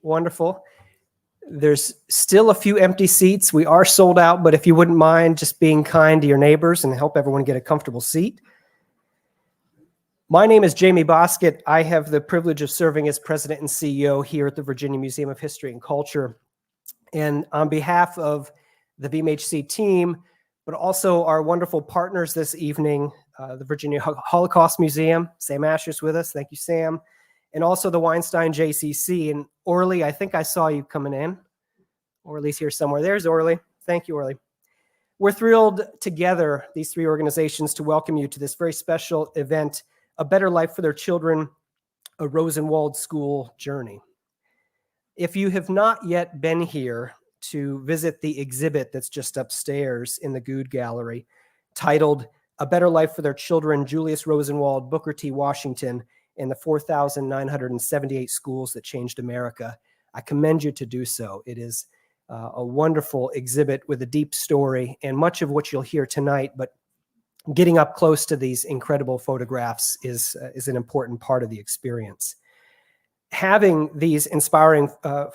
Wonderful. There's still a few empty seats. We are sold out, but if you wouldn't mind just being kind to your neighbors and help everyone get a comfortable seat. My name is Jamie Boskett. I have the privilege of serving as president and CEO here at the Virginia Museum of History and Culture. And on behalf of the VMHC team, but also our wonderful partners this evening, the Virginia Holocaust Museum, Sam Asher's with us. Thank you, Sam. And also the Weinstein JCC. And Orly, I think I saw you coming in. Orly's here somewhere. There's Orly. Thank you, Orly. We're thrilled together, these three organizations, to welcome you to this very special event, A Better Life for Their Children, a Rosenwald School Journey. If you have not yet been here to visit the exhibit that's just upstairs in the Good Gallery, titled A Better Life for Their Children, Julius Rosenwald, Booker T. Washington, and the 4,978 Schools That Changed America, I commend you to do so. It is a wonderful exhibit with a deep story and much of what you'll hear tonight, but getting up close to these incredible photographs is an important part of the experience. Having these inspiring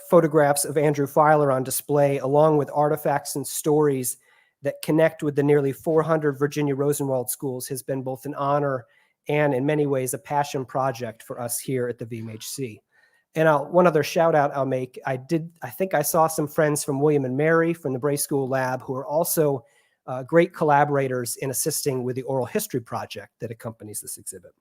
photographs of Andrew Feiler on display, along with artifacts and stories that connect with the nearly 400 Virginia Rosenwald schools, has been both an honor and in many ways a passion project for us here at the VMHC. And one other shout out I'll make, I think I saw some friends from William and Mary from the Bray School Lab who are also great collaborators in assisting with the oral history project that accompanies this exhibit.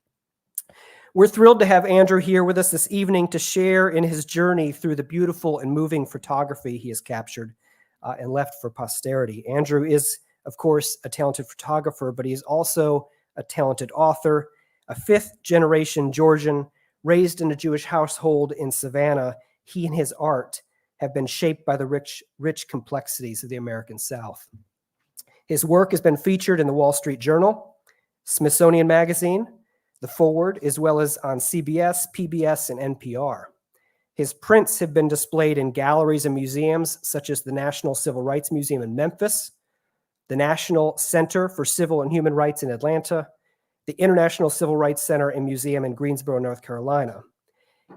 We're thrilled to have Andrew here with us this evening to share in his journey through the beautiful and moving photography he has captured and left for posterity. Andrew is, of course, a talented photographer, but he is also a talented author, a fifth-generation Georgian, raised in a Jewish household in Savannah. He and his art have been shaped by the rich complexities of the American South. His work has been featured in the Wall Street Journal, Smithsonian Magazine, The Forward, as well as on CBS, PBS, and NPR. His prints have been displayed in galleries and museums such as the National Civil Rights Museum in Memphis, the National Center for Civil and Human Rights in Atlanta, the International Civil Rights Center and Museum in Greensboro, North Carolina.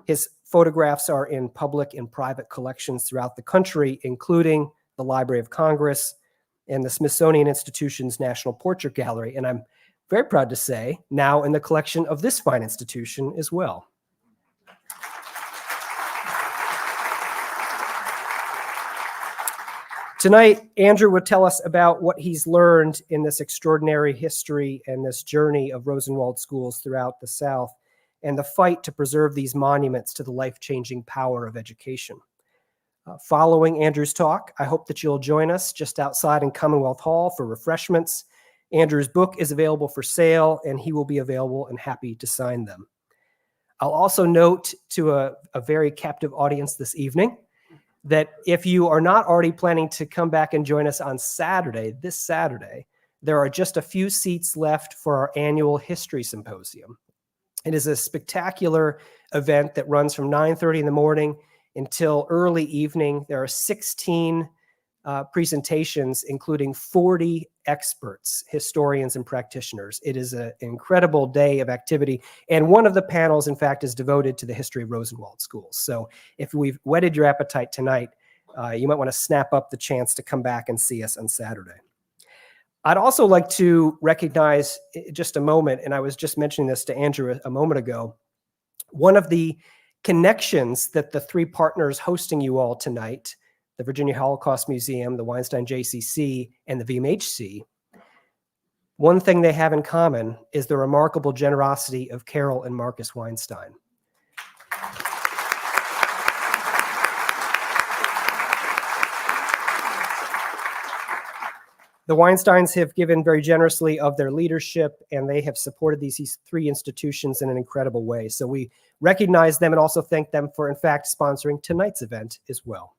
His photographs are in public and private collections throughout the country, including the Library of Congress and the Smithsonian Institution's National Portrait Gallery. And I'm very proud to say, now in the collection of this fine institution as well. Tonight, Andrew will tell us about what he's learned in this extraordinary history and this journey of Rosenwald schools throughout the South and the fight to preserve these monuments to the life-changing power of education. Following Andrew's talk, I hope that you'll join us just outside in Commonwealth Hall for refreshments. Andrew's book is available for sale, and he will be available and happy to sign them. I'll also note to a very captive audience this evening that if you are not already planning to come back and join us on Saturday, this Saturday, there are just a few seats left for our annual History Symposium. It is a spectacular event that runs from 9:30 in the morning until early evening. There are 16 presentations, including 40 experts, historians, and practitioners. It is an incredible day of activity. And one of the panels, in fact, is devoted to the history of Rosenwald schools. So if we've whetted your appetite tonight, you might want to snap up the chance to come back and see us on Saturday. I'd also like to recognize just a moment, and I was just mentioning this to Andrew a moment ago, one of the connections that the three partners hosting you all tonight, the Virginia Holocaust Museum, the Weinstein JCC, and the VMHC, one thing they have in common is the remarkable generosity of Carol and Marcus Weinstein. The Weinsteins have given very generously of their leadership, and they have supported these three institutions in an incredible way. So we recognize them and also thank them for, in fact, sponsoring tonight's event as well.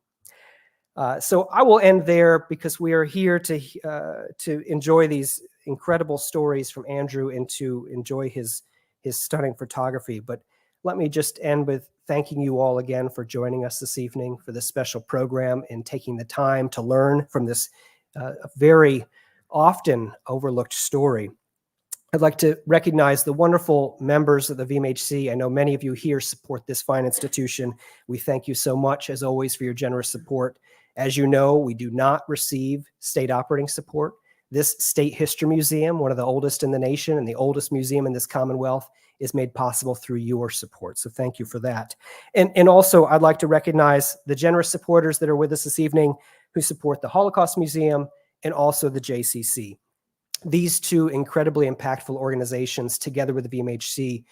So I will end there because we are here to enjoy these incredible stories from Andrew and to enjoy his stunning photography. But let me just end with thanking you all again for joining us this evening for this special program and taking the time to learn from this very often overlooked story. I'd like to recognize the wonderful members of the VMHC. I know many of you here support this fine institution. We thank you so much, as always, for your generous support. As you know, we do not receive state operating support. This State History Museum, one of the oldest in the nation and the oldest museum in this Commonwealth, is made possible through your support. So thank you for that. And also, I'd like to recognize the generous supporters that are with us this evening who support the Holocaust Museum and also the JCC. These two incredibly impactful organizations, together with the VMHC,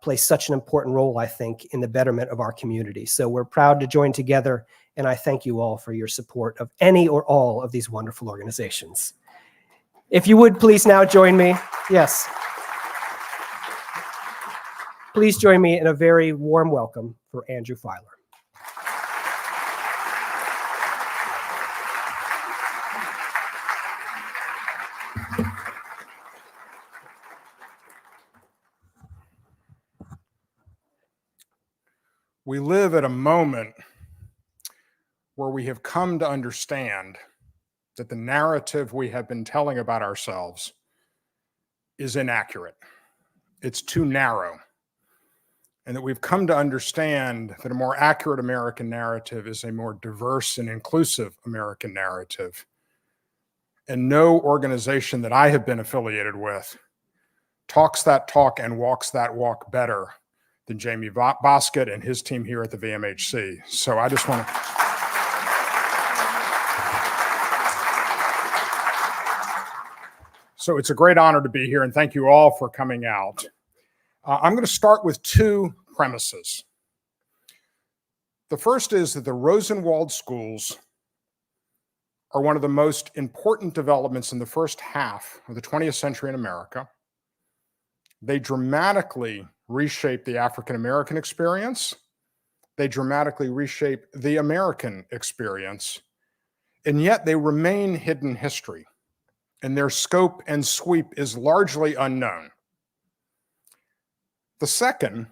play such an important role, I think, in the betterment of our community. So we're proud to join together, and I thank you all for your support of any or all of these wonderful organizations. If you would please now join me. Yes. Please join me in a very warm welcome for Andrew Feiler. We live at a moment where we have come to understand that the narrative we have been telling about ourselves is inaccurate. It's too narrow. And that we've come to understand that a more accurate American narrative is a more diverse and inclusive American narrative. And no organization that I have been affiliated with talks that talk and walks that walk better than Jamie Boskett and his team here at the VMHC. So I just want to... So it's a great honor to be here, and thank you all for coming out. I'm going to start with two premises. The first is that the Rosenwald schools are one of the most important developments in the first half of the 20th century in America. They dramatically reshape the African-American experience. They dramatically reshape the American experience, and yet they remain hidden history, and their scope and sweep is largely unknown. The second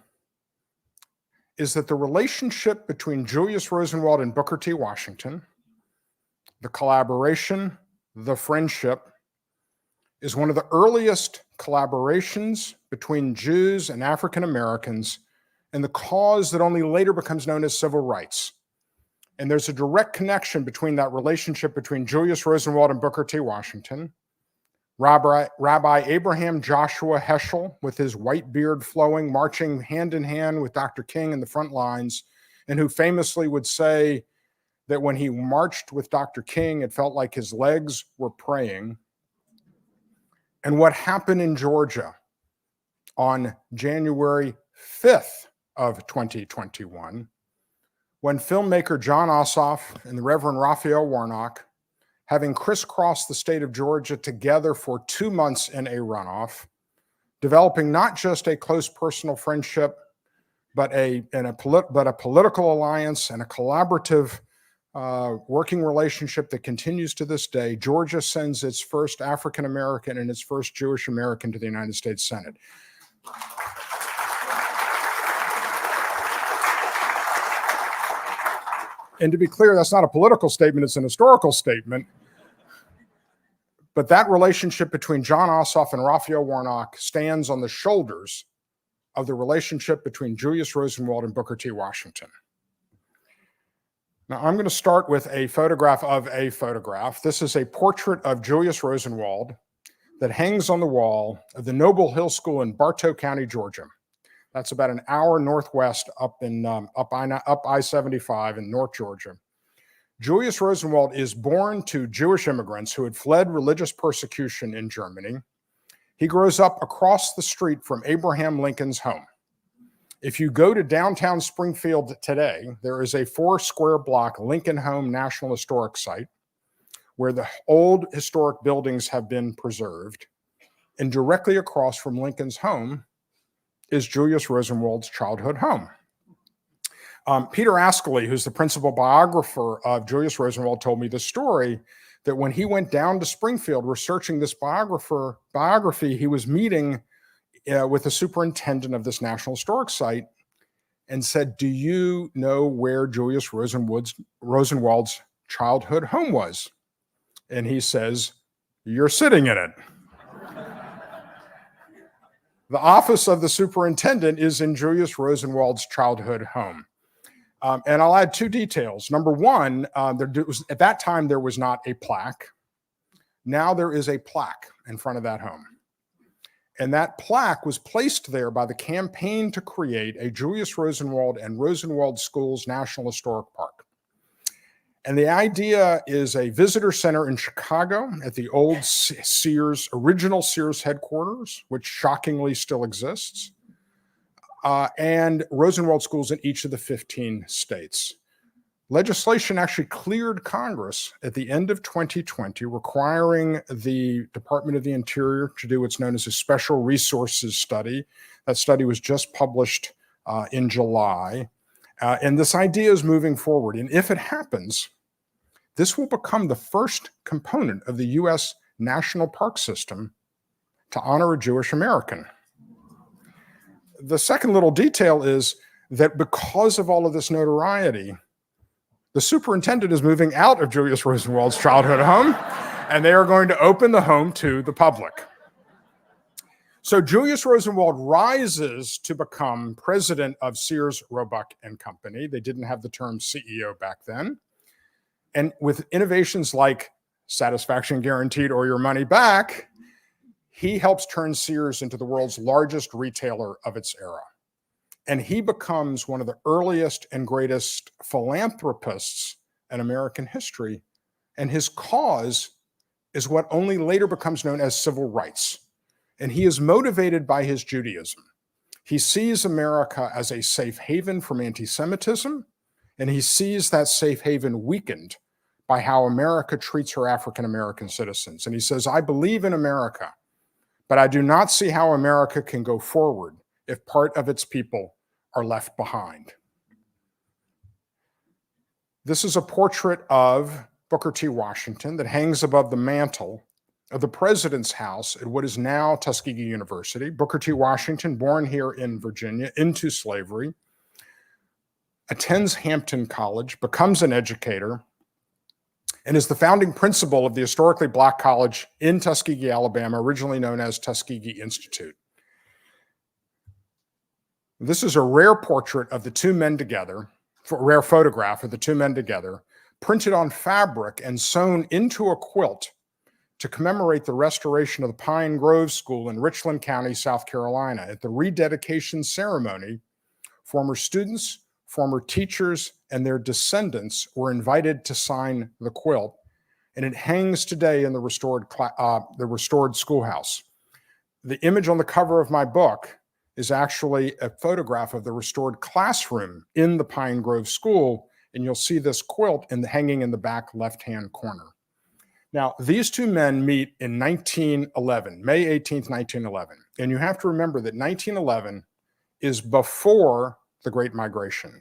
is that the relationship between Julius Rosenwald and Booker T. Washington, the collaboration, the friendship, is one of the earliest collaborations between Jews and African Americans in the cause that only later becomes known as civil rights. And there's a direct connection between that relationship between Julius Rosenwald and Booker T. Washington, Rabbi Abraham Joshua Heschel, with his white beard flowing, marching hand in hand with Dr. King in the front lines, and who famously would say that when he marched with Dr. King, it felt like his legs were praying. And what happened in Georgia on January 5th of 2021, when filmmaker John Ossoff and the Reverend Raphael Warnock, having crisscrossed the state of Georgia together for 2 months in a runoff, developing not just a close personal friendship, but a political alliance and a collaborative working relationship that continues to this day, Georgia sends its first African American and its first Jewish American to the United States Senate. And to be clear, that's not a political statement, it's an historical statement. But that relationship between John Ossoff and Raphael Warnock stands on the shoulders of the relationship between Julius Rosenwald and Booker T. Washington. Now, I'm going to start with a photograph of a photograph. This is a portrait of Julius Rosenwald that hangs on the wall of the Noble Hill School in Bartow County, Georgia. That's about an hour northwest up I-75 in North Georgia. Julius Rosenwald is born to Jewish immigrants who had fled religious persecution in Germany. He grows up across the street from Abraham Lincoln's home. If you go to downtown Springfield today, there is a 4-square block Lincoln Home National Historic Site where the old historic buildings have been preserved. And directly across from Lincoln's home is Julius Rosenwald's childhood home. Peter Ascoli, who's the principal biographer of Julius Rosenwald, told me the story that when he went down to Springfield researching this biography, he was meeting with the superintendent of this National Historic Site and said, "Do you know where Julius Rosenwald's childhood home was?" And he says, "You're sitting in it." The office of the superintendent is in Julius Rosenwald's childhood home. And I'll add two details. Number one, at that time, there was not a plaque. Now there is a plaque in front of that home. And that plaque was placed there by the campaign to create a Julius Rosenwald and Rosenwald Schools National Historic Park. And the idea is a visitor center in Chicago at the old original Sears headquarters, which shockingly still exists, and Rosenwald schools in each of the 15 states. Legislation actually cleared Congress at the end of 2020, requiring the Department of the Interior to do what's known as a special resources study. That study was just published in July. And this idea is moving forward. And if it happens, this will become the first component of the U.S. national park system to honor a Jewish American. The second little detail is that because of all of this notoriety, the superintendent is moving out of Julius Rosenwald's childhood home, and they are going to open the home to the public. So Julius Rosenwald rises to become president of Sears, Roebuck Company. They didn't have the term CEO back then. And with innovations like satisfaction guaranteed or your money back, he helps turn Sears into the world's largest retailer of its era. And he becomes one of the earliest and greatest philanthropists in American history. And his cause is what only later becomes known as civil rights. And he is motivated by his Judaism. He sees America as a safe haven from anti-Semitism, and he sees that safe haven weakened by how America treats her African-American citizens. And he says, I believe in America, but I do not see how America can go forward if part of its people are left behind. This is a portrait of Booker T. Washington that hangs above the mantle of the president's house at what is now Tuskegee University. Booker T. Washington, born here in Virginia into slavery, attends Hampton College, becomes an educator, and is the founding principal of the historically Black college in Tuskegee, Alabama, originally known as Tuskegee Institute. This is a rare portrait of the two men together, a rare photograph of the two men together, printed on fabric and sewn into a quilt to commemorate the restoration of the Pine Grove School in Richland County, South Carolina. At the rededication ceremony, former students, former teachers, and their descendants were invited to sign the quilt, and it hangs today in the restored schoolhouse. The image on the cover of my book is actually a photograph of the restored classroom in the Pine Grove School, and you'll see this quilt hanging in the back left-hand corner. Now, these two men meet in 1911, May 18th, 1911, and you have to remember that 1911 is before the Great Migration.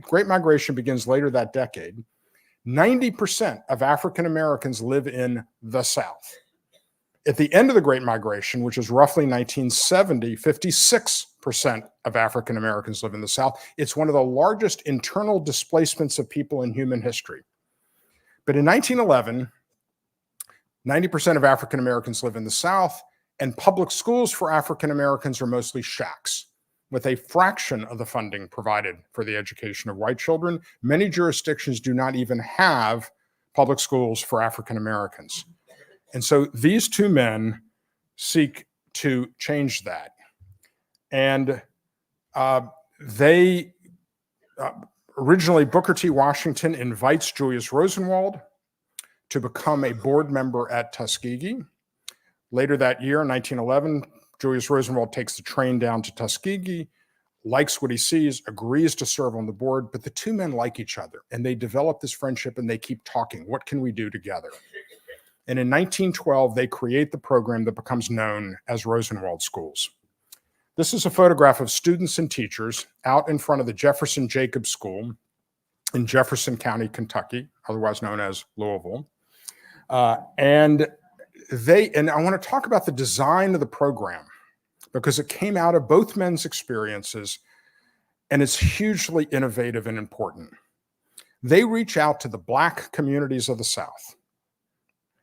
Great Migration begins later that decade. 90% of African Americans live in the South. At the end of the Great Migration, which is roughly 1970, 56% of African Americans live in the South. It's one of the largest internal displacements of people in human history. But in 1911, 90% of African Americans live in the South, and public schools for African Americans are mostly shacks, with a fraction of the funding provided for the education of white children. Many jurisdictions do not even have public schools for African Americans. And so these two men seek to change that. And originally, Booker T. Washington invites Julius Rosenwald to become a board member at Tuskegee. Later that year, in 1911, Julius Rosenwald takes the train down to Tuskegee, likes what he sees, agrees to serve on the board, but the two men like each other, and they develop this friendship, and they keep talking. What can we do together? And in 1912, they create the program that becomes known as Rosenwald Schools. This is a photograph of students and teachers out in front of the Jefferson Jacobs School in Jefferson County, Kentucky, otherwise known as Louisville. And I want to talk about the design of the program because it came out of both men's experiences, and it's hugely innovative and important. They reach out to the Black communities of the South,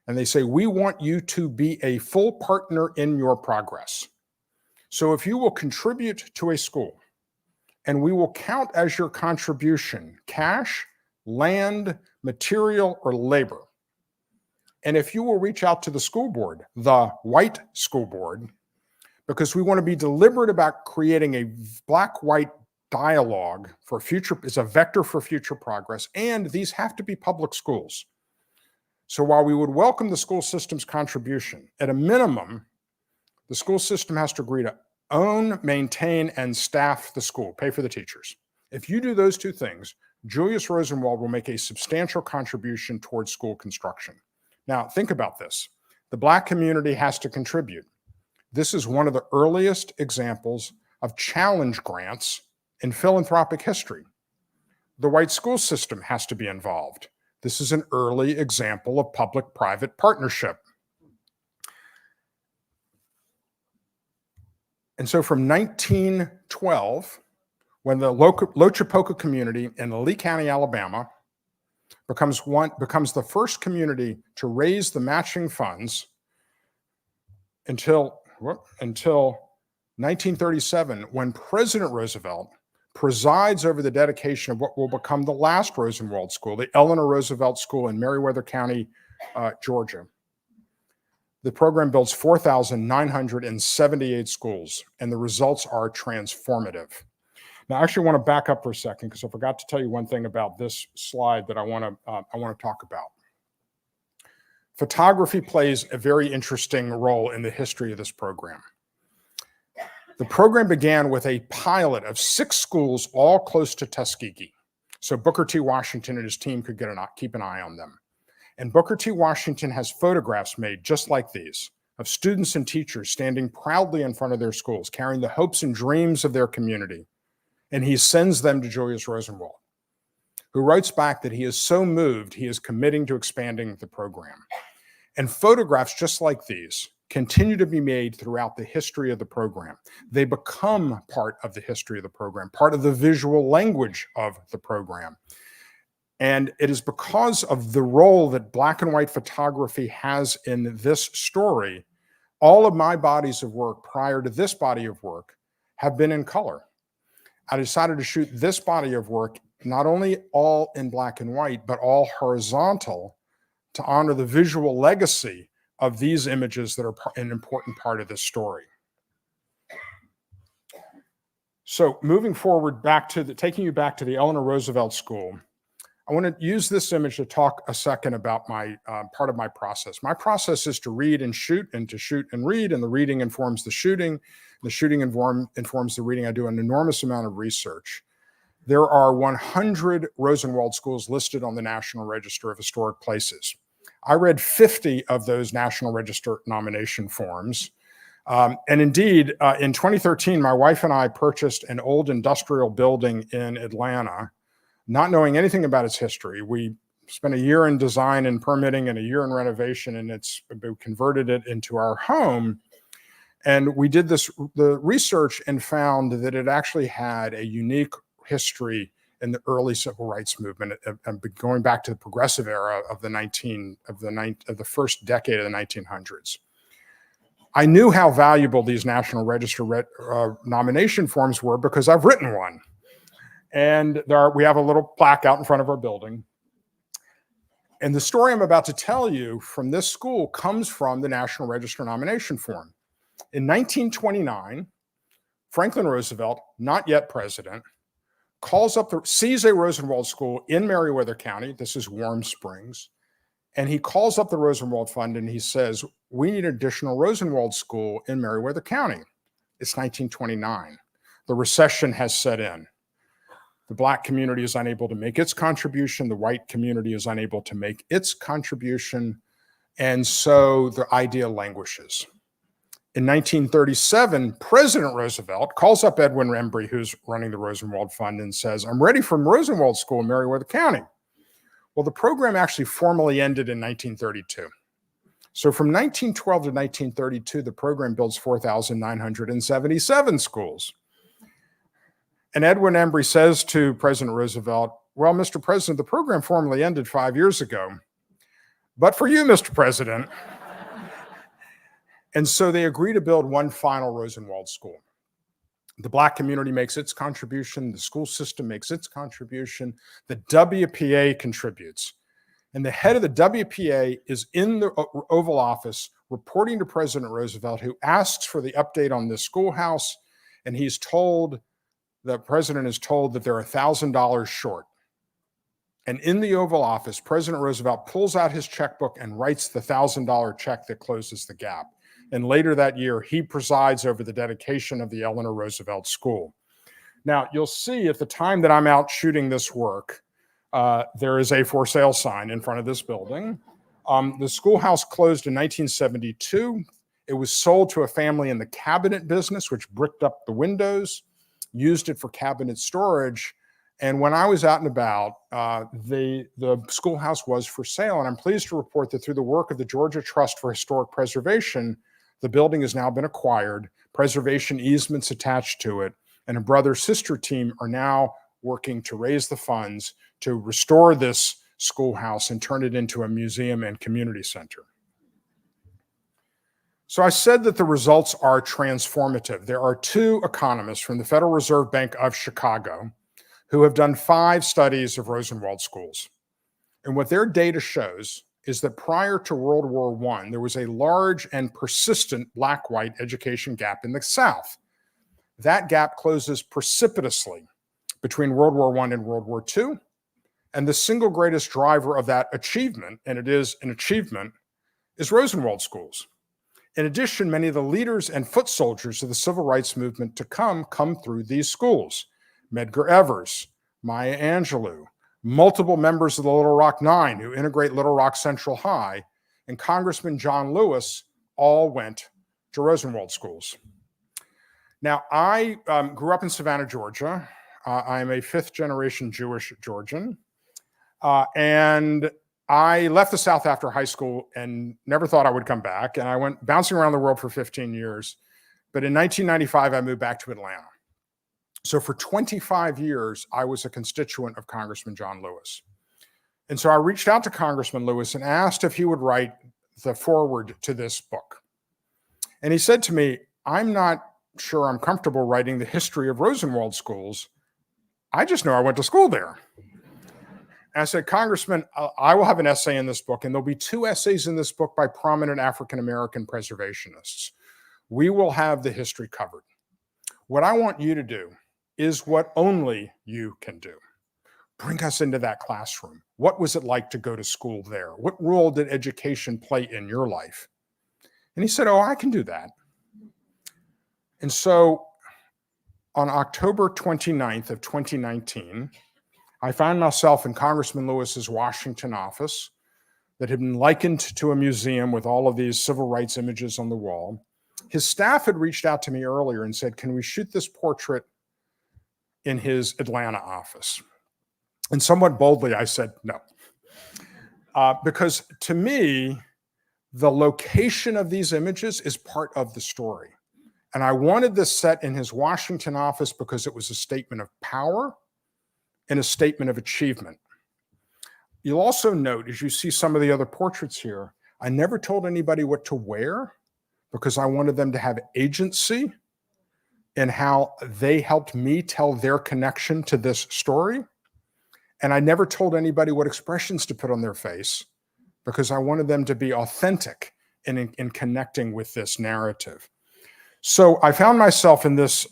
and they say, we want you to be a full partner in your progress. So if you will contribute to a school, and we will count as your contribution cash, land, material, or labor, and if you will reach out to the school board, the white school board, because we want to be deliberate about creating a black-white dialogue for future, is a vector for future progress, and these have to be public schools. So while we would welcome the school system's contribution, at a minimum, the school system has to agree to own, maintain, and staff the school, pay for the teachers. If you do those two things, Julius Rosenwald will make a substantial contribution towards school construction. Now, think about this. The Black community has to contribute. This is one of the earliest examples of challenge grants in philanthropic history. The white school system has to be involved. This is an early example of public-private partnership. And so from 1912, when the Lochapoka community in Lee County, Alabama, becomes the first community to raise the matching funds until 1937, when President Roosevelt presides over the dedication of what will become the last Rosenwald School, the Eleanor Roosevelt School in Meriwether County, Georgia. The program builds 4,978 schools, and the results are transformative. Now, I actually want to back up for a second because I forgot to tell you one thing about this slide that I want to talk about. Photography plays a very interesting role in the history of this program. The program began with a pilot of 6 schools, all close to Tuskegee, so Booker T. Washington and his team could keep an eye on them. And Booker T. Washington has photographs made just like these of students and teachers standing proudly in front of their schools, carrying the hopes and dreams of their community. And he sends them to Julius Rosenwald, who writes back that he is so moved, he is committing to expanding the program. And photographs just like these continue to be made throughout the history of the program. They become part of the history of the program, part of the visual language of the program. And it is because of the role that black and white photography has in this story, all of my bodies of work prior to this body of work have been in color. I decided to shoot this body of work, not only all in black and white, but all horizontal, to honor the visual legacy of these images that are an important part of this story. So moving forward, taking you back to the Eleanor Roosevelt School, I want to use this image to talk a second about my part of my process. My process is to read and shoot, and to shoot and read, and the reading informs the shooting. The shooting informs the reading. I do an enormous amount of research. There are 100 Rosenwald schools listed on the National Register of Historic Places. I read 50 of those National Register nomination forms. And indeed, in 2013, my wife and I purchased an old industrial building in Atlanta, not knowing anything about its history. We spent a year in design and permitting and a year in renovation, and we converted it into our home. And we did the research and found that it actually had a unique history in the early civil rights movement, going back to the progressive era of the first decade of the 1900s. I knew how valuable these National Register nomination forms were because I've written one. And we have a little plaque out in front of our building. And the story I'm about to tell you from this school comes from the National Register nomination form. In 1929, Franklin Roosevelt, not yet president, sees a Rosenwald school in Meriwether County. This is Warm Springs. And he calls up the Rosenwald Fund and he says, we need an additional Rosenwald school in Meriwether County. It's 1929. The recession has set in. The black community is unable to make its contribution. The white community is unable to make its contribution. And so the idea languishes. In 1937, President Roosevelt calls up Edwin Embry, who's running the Rosenwald Fund, and says, I'm ready for Rosenwald School in Meriwether County. Well, the program actually formally ended in 1932. So from 1912 to 1932, the program builds 4,977 schools. And Edwin Embry says to President Roosevelt, well, Mr. President, the program formally ended 5 years ago. But for you, Mr. President. And so they agree to build one final Rosenwald school. The Black community makes its contribution. The school system makes its contribution. The WPA contributes. And the head of the WPA is in the Oval Office reporting to President Roosevelt, who asks for the update on this schoolhouse. And he's told, the president is told that they're $1,000 short. And in the Oval Office, President Roosevelt pulls out his checkbook and writes the $1,000 check that closes the gap. And later that year, he presides over the dedication of the Eleanor Roosevelt School. Now, you'll see at the time that I'm out shooting this work, there is a for sale sign in front of this building. The schoolhouse closed in 1972. It was sold to a family in the cabinet business, which bricked up the windows, used it for cabinet storage. And when I was out and about, the schoolhouse was for sale. And I'm pleased to report that through the work of the Georgia Trust for Historic Preservation, the building has now been acquired, preservation easements attached to it, and a brother-sister team are now working to raise the funds to restore this schoolhouse and turn it into a museum and community center. So I said that the results are transformative. There are 2 economists from the Federal Reserve Bank of Chicago who have done 5 studies of Rosenwald schools. And what their data shows is that prior to World War I, there was a large and persistent Black-white education gap in the South. That gap closes precipitously between World War I and World War II. And the single greatest driver of that achievement, and it is an achievement, is Rosenwald schools. In addition, many of the leaders and foot soldiers of the civil rights movement to come through these schools. Medgar Evers, Maya Angelou, multiple members of the Little Rock Nine who integrate Little Rock Central High, and Congressman John Lewis all went to Rosenwald schools. Now, I grew up in Savannah, Georgia. I'm a 5th-generation Jewish Georgian. And I left the South after high school and never thought I would come back. And I went bouncing around the world for 15 years. But in 1995, I moved back to Atlanta. So for 25 years, I was a constituent of Congressman John Lewis. And so I reached out to Congressman Lewis and asked if he would write the foreword to this book. And he said to me, I'm not sure I'm comfortable writing the history of Rosenwald schools. I just know I went to school there. And I said, Congressman, I will have an essay in this book, and there'll be 2 essays in this book by prominent African-American preservationists. We will have the history covered. What I want you to do is what only you can do. Bring us into that classroom. What was it like to go to school there? What role did education play in your life? And he said, oh, I can do that. And so on October 29th of 2019, I found myself in Congressman Lewis's Washington office that had been likened to a museum with all of these civil rights images on the wall. His staff had reached out to me earlier and said, can we shoot this portrait in his Atlanta office? And somewhat boldly, I said no. Because to me, the location of these images is part of the story. And I wanted this set in his Washington office because it was a statement of power and a statement of achievement. You'll also note, as you see some of the other portraits here, I never told anybody what to wear because I wanted them to have agency in how they helped me tell their connection to this story. And I never told anybody what expressions to put on their face because I wanted them to be authentic in connecting with this narrative. So I found myself in this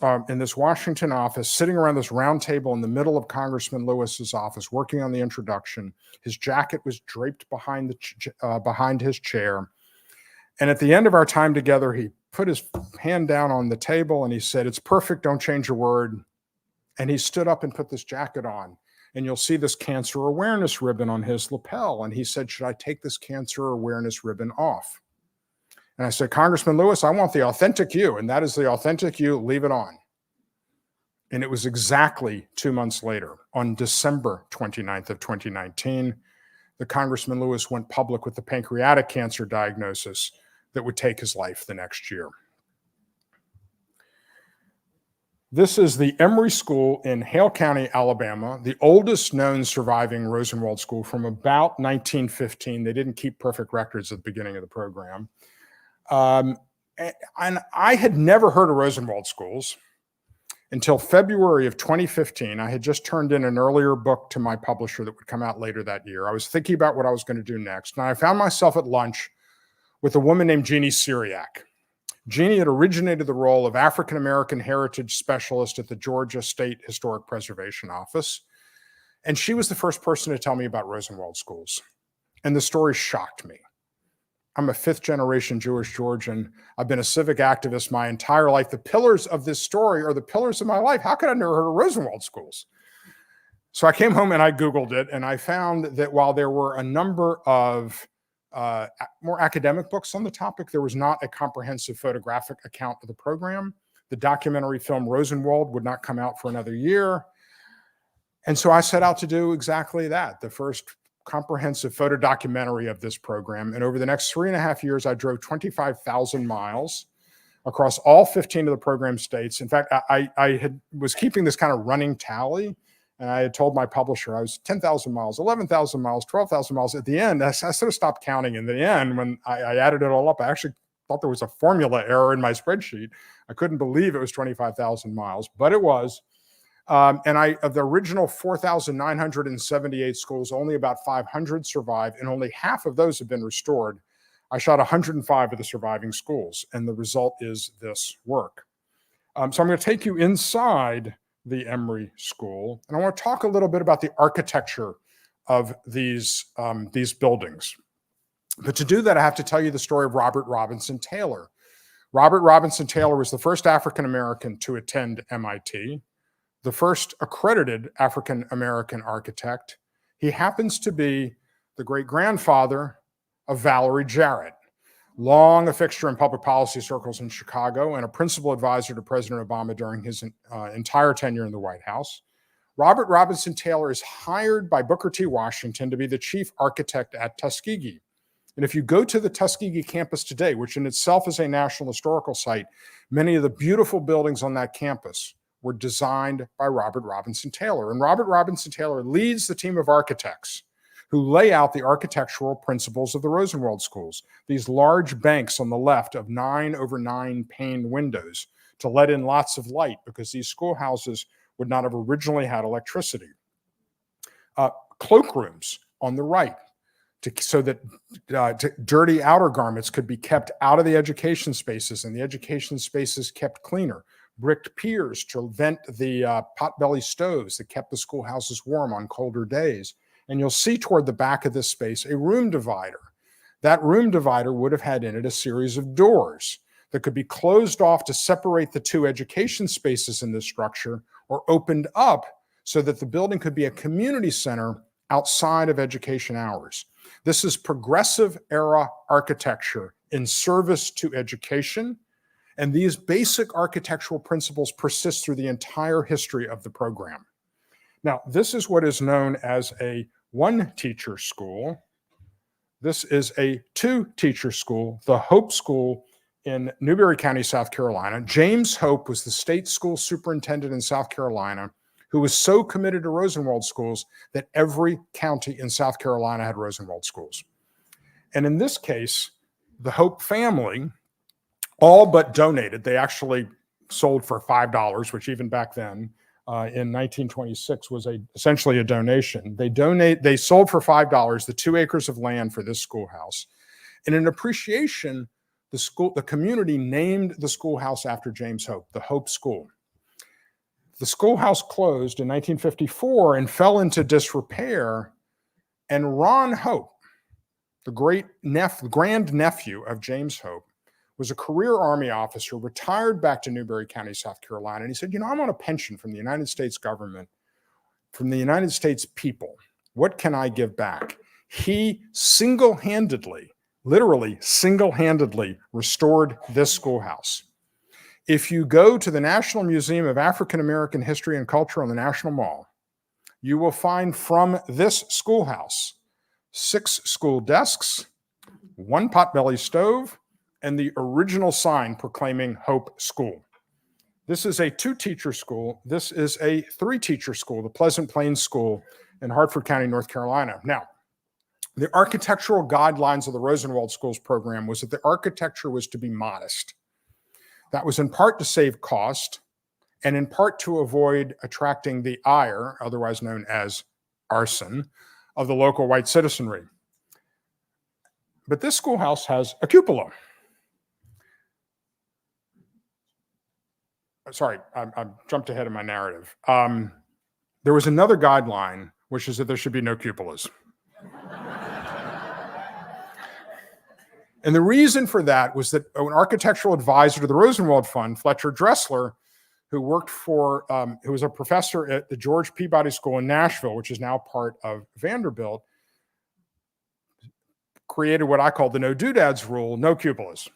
Washington office, sitting around this round table in the middle of Congressman Lewis's office, working on the introduction. His jacket was draped behind his chair. And at the end of our time together, he put his hand down on the table and he said, "It's perfect, don't change a word." And he stood up and put this jacket on. And you'll see this cancer awareness ribbon on his lapel. And he said, "Should I take this cancer awareness ribbon off?" And I said, "Congressman Lewis, I want the authentic you, and that is the authentic you, leave it on." And it was exactly 2 months later, on December 29th of 2019, that Congressman Lewis went public with the pancreatic cancer diagnosis that would take his life the next year. This is the Emory School in Hale County, Alabama, the oldest known surviving Rosenwald school from about 1915. They didn't keep perfect records at the beginning of the program. And I had never heard of Rosenwald schools. until February of 2015. I had just turned in an earlier book to my publisher that would come out later that year. I was thinking about what I was going to do next, and I found myself at lunch with a woman named Jeannie Syriac. Jeannie had originated the role of African-American heritage specialist at the Georgia State Historic Preservation Office, and she was the first person to tell me about Rosenwald schools, and the story shocked me. I'm a fifth-generation Jewish Georgian. I've been a civic activist my entire life. The pillars of this story are the pillars of my life. How could I never heard of Rosenwald schools? So I came home and I Googled it, and I found that while there were a number of more academic books on the topic, there was not a comprehensive photographic account of the program. The documentary film Rosenwald would not come out for another year. And so I set out to do exactly that, the first comprehensive photo documentary of this program. And over the next 3.5 years, I drove 25,000 miles across all 15 of the program states. In fact, I was keeping this kind of running tally, and I had told my publisher I was 10,000 miles, 11,000 miles, 12,000 miles. At the end, I sort of stopped counting. In the end, when I added it all up, I actually thought there was a formula error in my spreadsheet. I couldn't believe it was 25,000 miles, but it was. And of the original 4,978 schools, only about 500 survived, and only half of those have been restored. I shot 105 of the surviving schools, and the result is this work. So I'm going to take you inside the Emory School, and I want to talk a little bit about the architecture of these buildings. But to do that, I have to tell you the story of Robert Robinson Taylor. Robert Robinson Taylor was the first African-American to attend MIT, the first accredited African-American architect. He happens to be the great-grandfather of Valerie Jarrett, long a fixture in public policy circles in Chicago and a principal advisor to President Obama during his entire tenure in the White House. Robert Robinson Taylor is hired by Booker T. Washington to be the chief architect at Tuskegee. And if you go to the Tuskegee campus today, which in itself is a National Historical Site, many of the beautiful buildings on that campus were designed by Robert Robinson Taylor. And Robert Robinson Taylor leads the team of architects who lay out the architectural principles of the Rosenwald schools, these large banks on the left of 9/9 pane windows to let in lots of light because these schoolhouses would not have originally had electricity. Cloakrooms on the right so that dirty outer garments could be kept out of the education spaces and the education spaces kept cleaner. Bricked piers to vent the potbelly stoves that kept the schoolhouses warm on colder days. And you'll see toward the back of this space a room divider. That room divider would have had in it a series of doors that could be closed off to separate the two education spaces in this structure or opened up so that the building could be a community center outside of education hours. This is progressive era architecture in service to education. And these basic architectural principles persist through the entire history of the program. Now, this is what is known as a one-teacher school. This is a two-teacher school, the Hope School in Newberry County, South Carolina. James Hope was the state school superintendent in South Carolina who was so committed to Rosenwald schools that every county in South Carolina had Rosenwald schools. And in this case, the Hope family all but donated. They actually sold for $5, which even back then in 1926 was essentially a donation. They sold for $5 the 2 acres of land for this schoolhouse. And in appreciation, the community named the schoolhouse after James Hope, the Hope School. The schoolhouse closed in 1954 and fell into disrepair. And Ron Hope, the grandnephew of James Hope, was a career Army officer, retired back to Newberry County, South Carolina. And he said, I'm on a pension from the United States government, from the United States people. What can I give back? He single-handedly, literally single-handedly restored this schoolhouse. If you go to the National Museum of African American History and Culture on the National Mall, you will find from this schoolhouse 6 school desks, 1 potbelly stove, and the original sign proclaiming Hope School. This is a 2-teacher school. This is a 3-teacher school, the Pleasant Plains School in Hartford County, North Carolina. Now, the architectural guidelines of the Rosenwald Schools program was that the architecture was to be modest. That was in part to save cost and in part to avoid attracting the ire, otherwise known as arson, of the local white citizenry. But this schoolhouse has a cupola. Sorry, I jumped ahead of my narrative. There was another guideline, which is that there should be no cupolas. And the reason for that was that an architectural advisor to the Rosenwald Fund, Fletcher Dressler, who worked for, who was a professor at the George Peabody School in Nashville, which is now part of Vanderbilt, created what I call the no doodads rule, no cupolas.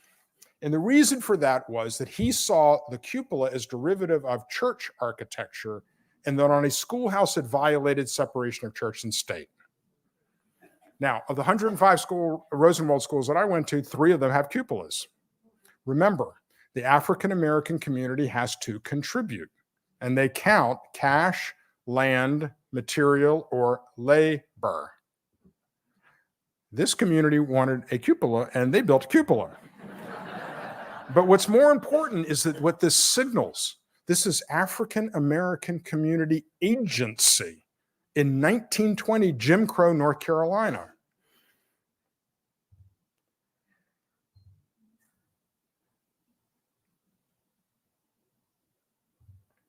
And the reason for that was that he saw the cupola as derivative of church architecture, and that on a schoolhouse it violated separation of church and state. Now, of the 105 Rosenwald schools that I went to, 3 of them have cupolas. Remember, the African-American community has to contribute, and they count cash, land, material, or labor. This community wanted a cupola, and they built a cupola. But what's more important is that what this signals, this is African-American community agency in 1920 Jim Crow, North Carolina.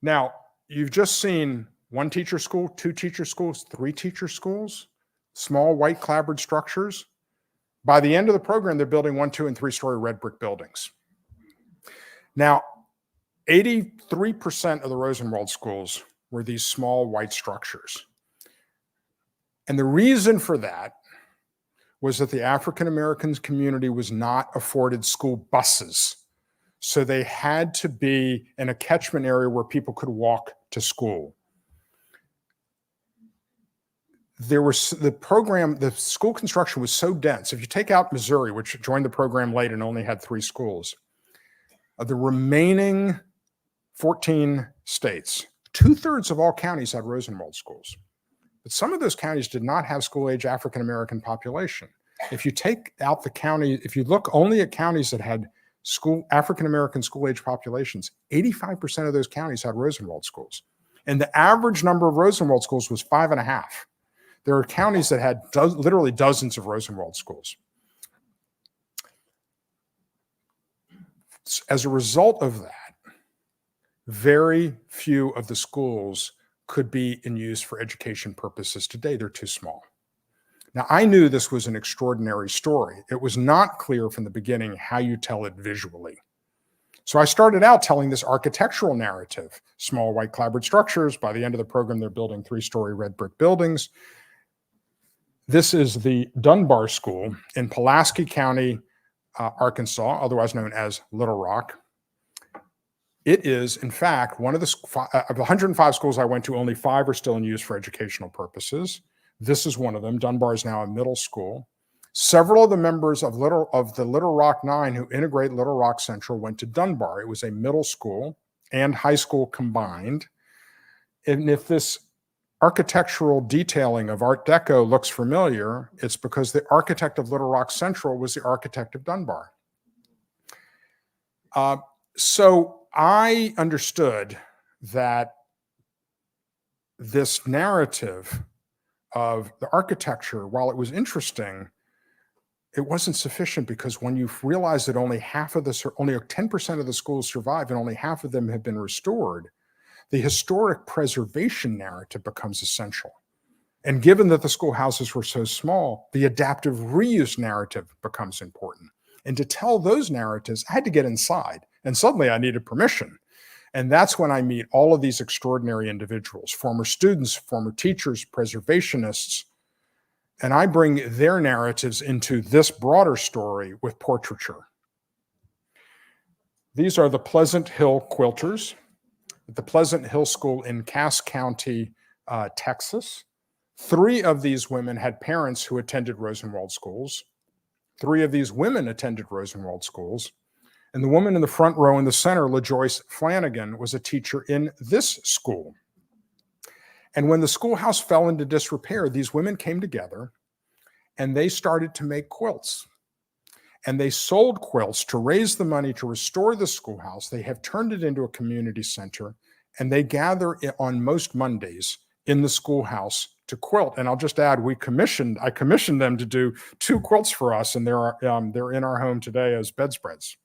Now, you've just seen 1 teacher school, 2 teacher schools, 3 teacher schools, small white clapboard structures. By the end of the program, they're building 1, 2, and 3-story red brick buildings. Now, 83% of the Rosenwald schools were these small white structures. And the reason for that was that the African-American community was not afforded school buses. So they had to be in a catchment area where people could walk to school. There was the school construction was so dense. If you take out Missouri, which joined the program late and only had 3 schools, the remaining 14 states, 2/3 of all counties had Rosenwald schools. But some of those counties did not have school-age African-American population. If you take out the county, if you look only at counties that had African-American school-age populations, 85% of those counties had Rosenwald schools. And the average number of Rosenwald schools was 5.5. There are counties that had literally dozens of Rosenwald schools. As a result of that, very few of the schools could be in use for education purposes today. They're too small. Now, I knew this was an extraordinary story. It was not clear from the beginning how you tell it visually. So I started out telling this architectural narrative, small white clapboard structures. By the end of the program, they're building 3-story red brick buildings. This is the Dunbar School in Pulaski County, Arkansas, otherwise known as Little Rock. It is, in fact, one of the 105 schools I went to, only 5 are still in use for educational purposes. This is one of them. Dunbar is now a middle school. Several of the members of the Little Rock 9 who integrate Little Rock Central went to Dunbar. It was a middle school and high school combined. And if this architectural detailing of Art Deco looks familiar, it's because the architect of Little Rock Central was the architect of Dunbar. So I understood that this narrative of the architecture, while it was interesting, it wasn't sufficient, because when you realize that only 10% of the schools survive and only half of them have been restored, the historic preservation narrative becomes essential. And given that the schoolhouses were so small, the adaptive reuse narrative becomes important. And to tell those narratives, I had to get inside, and suddenly I needed permission. And that's when I meet all of these extraordinary individuals, former students, former teachers, preservationists, and I bring their narratives into this broader story with portraiture. These are the Pleasant Hill quilters at the Pleasant Hill School in Cass County, Texas. 3 of these women had parents who attended Rosenwald schools. 3 of these women attended Rosenwald schools. And the woman in the front row in the center, LaJoyce Flanagan, was a teacher in this school. And when the schoolhouse fell into disrepair, these women came together and they started to make quilts. And they sold quilts to raise the money to restore the schoolhouse. They have turned it into a community center. and they gather on most Mondays in the schoolhouse to quilt. And I'll just add, I commissioned them to do 2 quilts for us, and they're in our home today as bedspreads.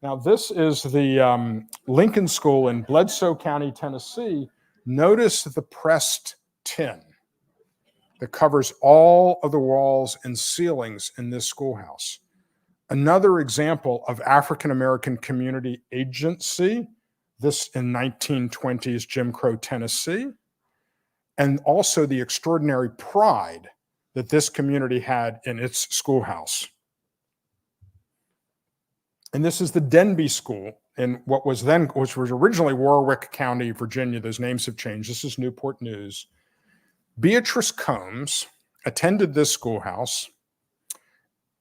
Now, this is the Lincoln School in Bledsoe County, Tennessee. Notice the pressed tin that covers all of the walls and ceilings in this schoolhouse. Another example of African-American community agency, this in 1920s Jim Crow Tennessee, and also the extraordinary pride that this community had in its schoolhouse. And this is the Denby School in which was originally Warwick County, Virginia. Those names have changed. This is Newport News. Beatrice Combs attended this schoolhouse.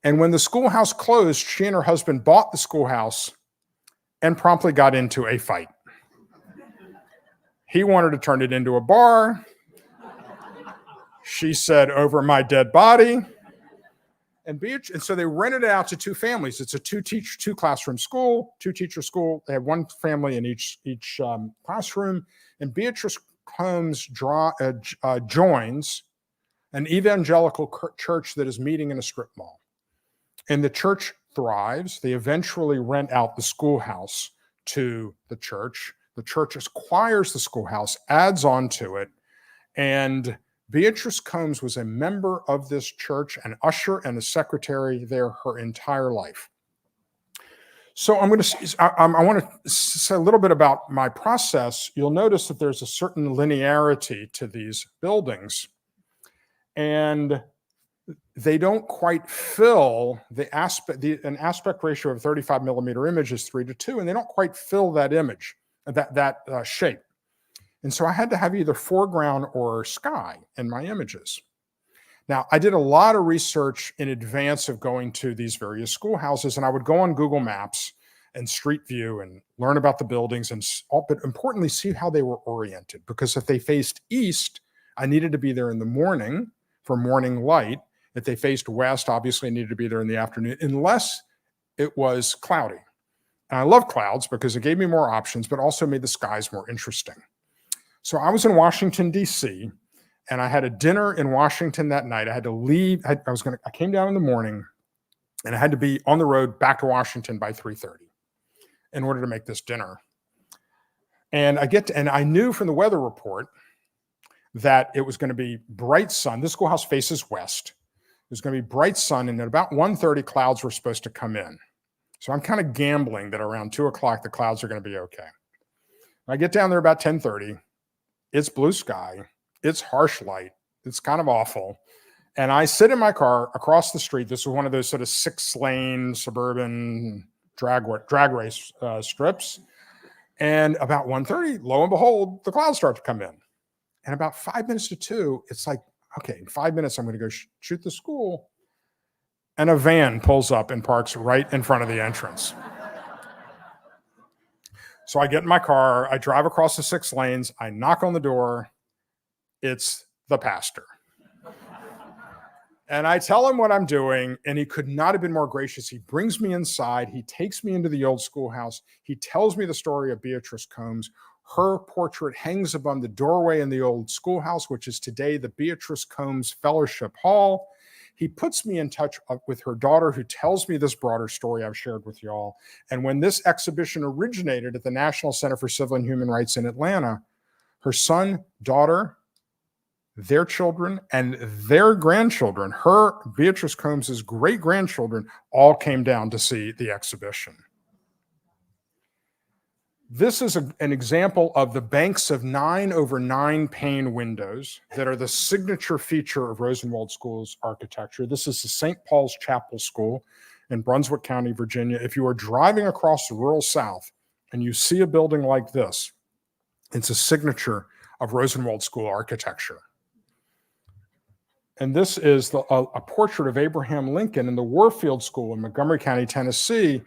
And when the schoolhouse closed, she and her husband bought the schoolhouse and promptly got into a fight. He wanted to turn it into a bar. She said, "Over my dead body." And so they rented it out to 2 families. It's a 2-classroom school, 2-teacher school. They have 1 family in each classroom. And Beatrice Combs joins an evangelical church that is meeting in a strip mall. And the church thrives. They eventually rent out the schoolhouse to the church. The church acquires the schoolhouse, adds on to it, and Beatrice Combs was a member of this church, an usher and a secretary there her entire life. So I want to say a little bit about my process. You'll notice that there's a certain linearity to these buildings, and they don't quite fill an aspect ratio of 35 millimeter image is 3:2, and they don't quite fill that image, that shape. And so I had to have either foreground or sky in my images. Now, I did a lot of research in advance of going to these various schoolhouses, and I would go on Google Maps and Street View and learn about the buildings, but importantly, see how they were oriented. Because if they faced east, I needed to be there in the morning for morning light. If they faced west, obviously I needed to be there in the afternoon, unless it was cloudy. And I love clouds because it gave me more options, but also made the skies more interesting. So I was in Washington, D.C., and I had a dinner in Washington that night. I had to leave. I came down in the morning, and I had to be on the road back to Washington by 3:30 in order to make this dinner. And I knew from the weather report that it was going to be bright sun. This schoolhouse faces west. It was going to be bright sun, and at about 1:30, clouds were supposed to come in. So I'm kind of gambling that around 2 o'clock, the clouds are going to be okay. I get down there about 10:30. It's blue sky. It's harsh light. It's kind of awful. And I sit in my car across the street. This is one of those sort of 6-lane suburban drag race strips. And about 1:30, lo and behold, the clouds start to come in. And about 5 minutes to 2, it's like, okay, in 5 minutes, I'm going to go shoot the school. And a van pulls up and parks right in front of the entrance. So I get in my car, I drive across the 6 lanes, I knock on the door. It's the pastor. And I tell him what I'm doing, and he could not have been more gracious. He brings me inside. He takes me into the old schoolhouse. He tells me the story of Beatrice Combs. Her portrait hangs above the doorway in the old schoolhouse, which is today the Beatrice Combs Fellowship Hall. He puts me in touch with her daughter, who tells me this broader story I've shared with y'all. And when this exhibition originated at the National Center for Civil and Human Rights in Atlanta, her son, daughter, their children, and their grandchildren, Beatrice Combs's great-grandchildren, all came down to see the exhibition. This is an example of the banks of 9/9 pane windows that are the signature feature of Rosenwald School's architecture. This is the St. Paul's Chapel School in Brunswick County, Virginia. If you are driving across the rural South and you see a building like this, it's a signature of Rosenwald School architecture. And this is a portrait of Abraham Lincoln in the Warfield School in Montgomery County, Tennessee,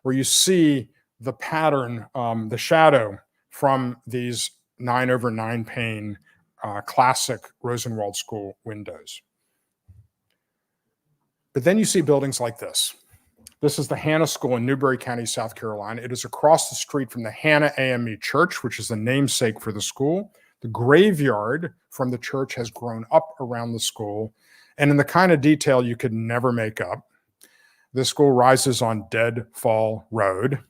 where you see the pattern, the shadow from these 9/9 pane classic Rosenwald School windows. But then you see buildings like this. This is the Hannah School in Newberry County, South Carolina. It is across the street from the Hannah AME Church, which is the namesake for the school. The graveyard from the church has grown up around the school, and in the kind of detail you could never make up. This school rises on Deadfall Road.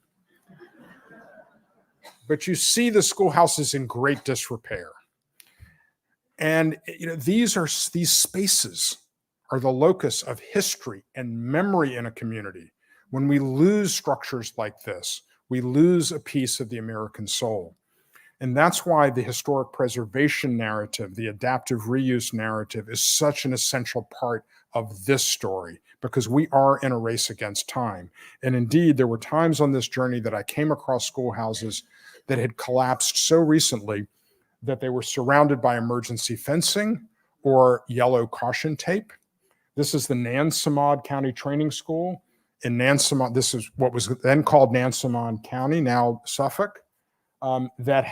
But you see the schoolhouse is in great disrepair. And these spaces are the locus of history and memory in a community. When we lose structures like this, we lose a piece of the American soul. And that's why the historic preservation narrative, the adaptive reuse narrative, is such an essential part of this story, because we are in a race against time. And indeed, there were times on this journey that I came across schoolhouses that had collapsed so recently that they were surrounded by emergency fencing or yellow caution tape. This is the Nansemond County Training School in Nansemond. This is what was then called Nansemond County, now Suffolk, that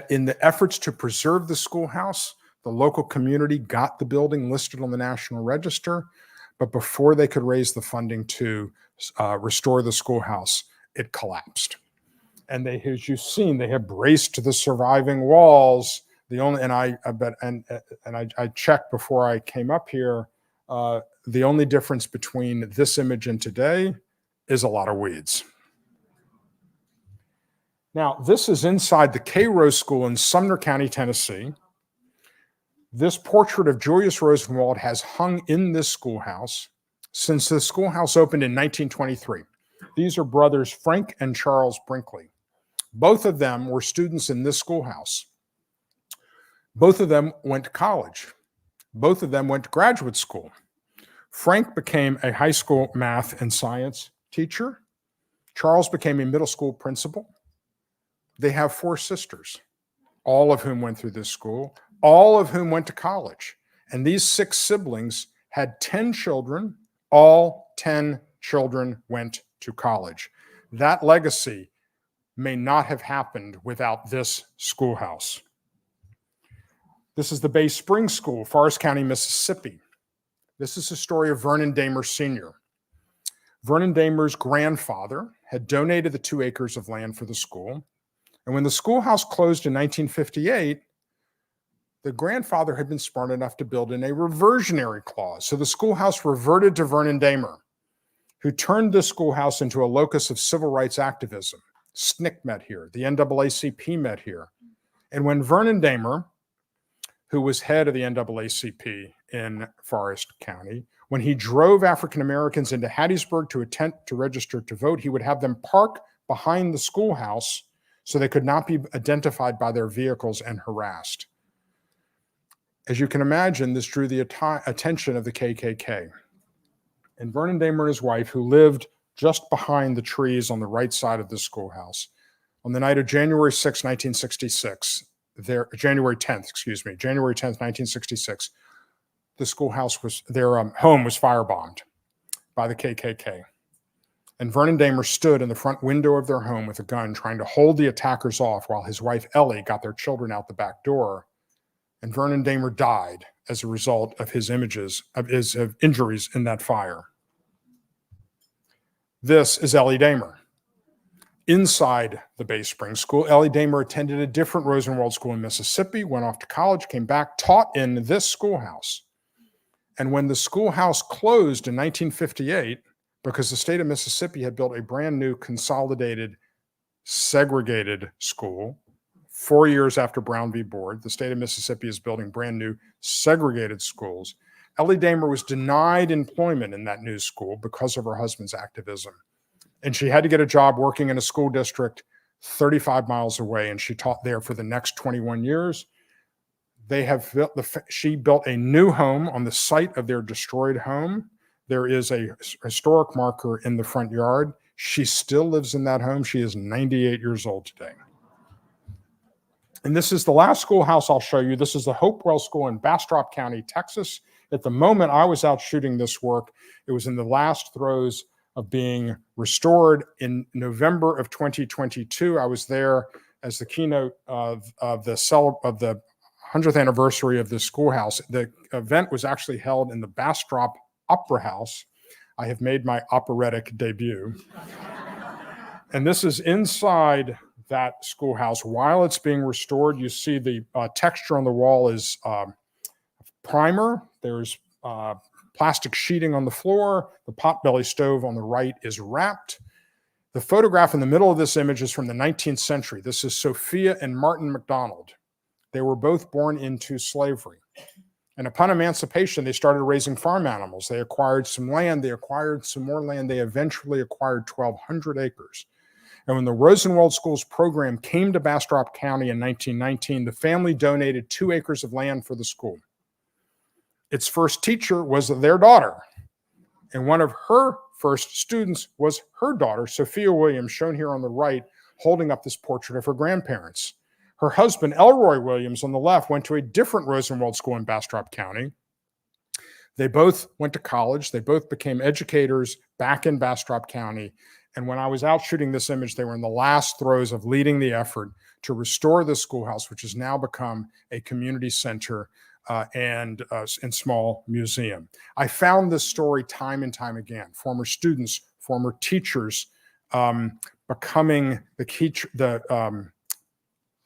in the efforts to preserve the schoolhouse, the local community got the building listed on the National Register, but before they could raise the funding to restore the schoolhouse, it collapsed. And they, as you've seen, they have braced the surviving walls. I checked before I came up here. The only difference between this image and today is a lot of weeds. Now, this is inside the Cairo School in Sumner County, Tennessee. This portrait of Julius Rosenwald has hung in this schoolhouse since the schoolhouse opened in 1923. These are brothers Frank and Charles Brinkley. Both of them were students in this schoolhouse. Both of them went to college. Both of them went to graduate school. Frank became a high school math and science teacher. Charles became a middle school principal. They have 4 sisters, all of whom went through this school, all of whom went to college. And these 6 siblings had 10 children. All 10 children went to college. That legacy may not have happened without this schoolhouse. This is the Bay Springs School, Forest County, Mississippi. This is the story of Vernon Damer Sr. Vernon Damer's grandfather had donated the 2 acres of land for the school. And when the schoolhouse closed in 1958, the grandfather had been smart enough to build in a reversionary clause. So the schoolhouse reverted to Vernon Damer, who turned this schoolhouse into a locus of civil rights activism. SNCC met here. The NAACP met here. And when Vernon Damer, who was head of the NAACP in Forest County, when he drove African Americans into Hattiesburg to attempt to register to vote, he would have them park behind the schoolhouse so they could not be identified by their vehicles and harassed. As you can imagine, this drew the attention of the KKK. And Vernon Damer and his wife, who lived just behind the trees on the right side of the schoolhouse, on the night of January 6, 1966, January 10th, 1966, the schoolhouse was, their home was firebombed by the KKK. And Vernon Damer stood in the front window of their home with a gun trying to hold the attackers off while his wife Ellie got their children out the back door. And Vernon Damer died as a result of his injuries in that fire. This is Ellie Damer. Inside the Bay Springs School, Ellie Damer attended a different Rosenwald school in Mississippi, went off to college, came back, taught in this schoolhouse. And when the schoolhouse closed in 1958, because the state of Mississippi had built a brand new consolidated segregated school, 4 years after Brown v. Board, the state of Mississippi is building brand new segregated schools. Ellie Damer was denied employment in that new school because of her husband's activism. And she had to get a job working in a school district 35 miles away, and she taught there for the next 21 years. She built a new home on the site of their destroyed home. There is a historic marker in the front yard. She still lives in that home. She is 98 years old today. And this is the last schoolhouse I'll show you. This is the Hopewell School in Bastrop County, Texas. At the moment I was out shooting this work, it was in the last throes of being restored. In November of 2022, I was there as the keynote of the 100th anniversary of this schoolhouse. The event was actually held in the Bastrop Opera House. I have made my operatic debut. And this is inside that schoolhouse. While it's being restored, you see the texture on the wall is primer. There's plastic sheeting on the floor. The potbelly stove on the right is wrapped. The photograph in the middle of this image is from the 19th century. This is Sophia and Martin McDonald. They were both born into slavery. And upon emancipation, they started raising farm animals. They acquired some land. They acquired some more land. They eventually acquired 1,200 acres. And when the Rosenwald Schools program came to Bastrop County in 1919, the family donated 2 acres of land for the school. Its first teacher was their daughter. And one of her first students was her daughter, Sophia Williams, shown here on the right, holding up this portrait of her grandparents. Her husband, Elroy Williams, on the left, went to a different Rosenwald school in Bastrop County. They both went to college. They both became educators back in Bastrop County. And when I was out shooting this image, they were in the last throes of leading the effort to restore the schoolhouse, which has now become a community center and small museum. I found this story time and time again. Former students, former teachers becoming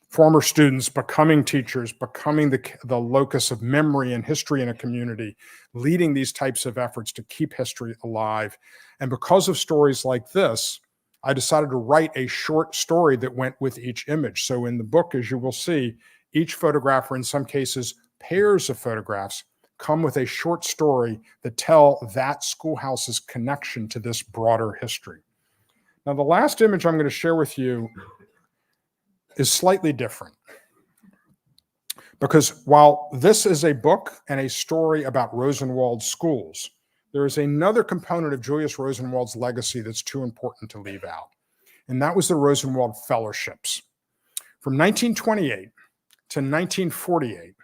former students becoming teachers, becoming the locus of memory and history in a community, leading these types of efforts to keep history alive. And because of stories like this, I decided to write a short story that went with each image. So in the book, as you will see, each photograph, or in some cases, pairs of photographs, come with a short story that tell that schoolhouse's connection to this broader history. Now, the last image I'm going to share with you is slightly different. Because while this is a book and a story about Rosenwald schools, there is another component of Julius Rosenwald's legacy that's too important to leave out. And that was the Rosenwald Fellowships. From 1928 to 1948,